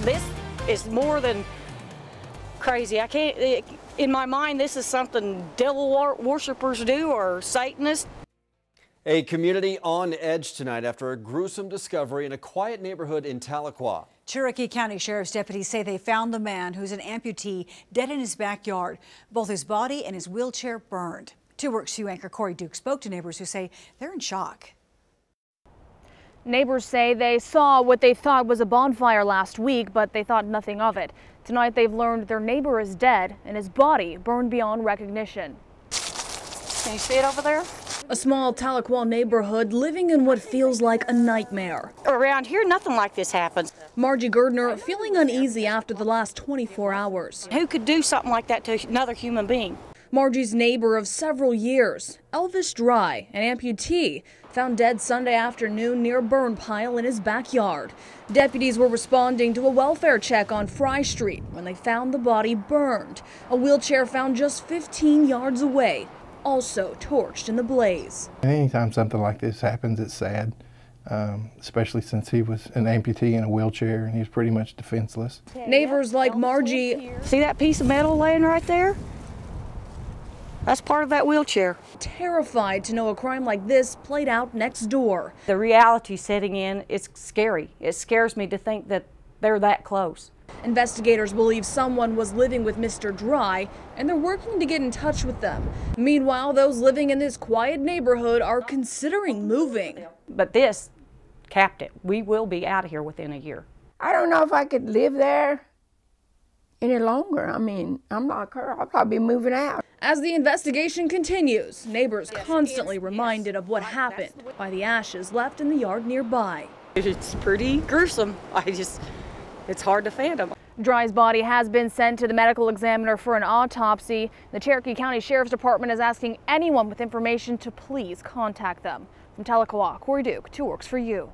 This is more than crazy. I can't, in my mind, this is something devil worshippers do or Satanists. A community on edge tonight after a gruesome discovery in a quiet neighborhood in Tahlequah. Cherokee County Sheriff's deputies say they found the man who's an amputee dead in his backyard. Both his body and his wheelchair burned. 2 Works 2 anchor Corey Duke spoke to neighbors who say they're in shock. Neighbors say they saw what they thought was a bonfire last week, but they thought nothing of it. Tonight they've learned their neighbor is dead and his body burned beyond recognition. Can you see it over there? A small Tahlequah neighborhood living in what feels like a nightmare. Around here, nothing like this happens. Margie Gardner feeling uneasy after the last 24 hours. Who could do something like that to another human being? Margie's neighbor of several years, Elvis Dry, an amputee, found dead Sunday afternoon near a burn pile in his backyard. Deputies were responding to a welfare check on Fry Street when they found the body burned. A wheelchair found just 15 yards away, also torched in the blaze. Anytime something like this happens, it's sad, especially since he was an amputee in a wheelchair and he's pretty much defenseless. Neighbors like Margie. See that piece of metal laying right there? That's part of that wheelchair. Terrified to know a crime like this played out next door. The reality setting in is scary. It scares me to think that they're that close. Investigators believe someone was living with Mr. Dry, and they're working to get in touch with them. Meanwhile, those living in this quiet neighborhood are considering moving. But this capped it. We will be out of here within a year. I don't know if I could live there any longer. I mean, I'm like her. I'll probably be moving out. As the investigation continues, neighbors constantly reminded of what happened by the ashes left in the yard nearby. It's pretty gruesome. It's hard to fathom. Dry's body has been sent to the medical examiner for an autopsy. The Cherokee County Sheriff's Department is asking anyone with information to please contact them. From Tahlequah, Corey Duke, 2 Works for You.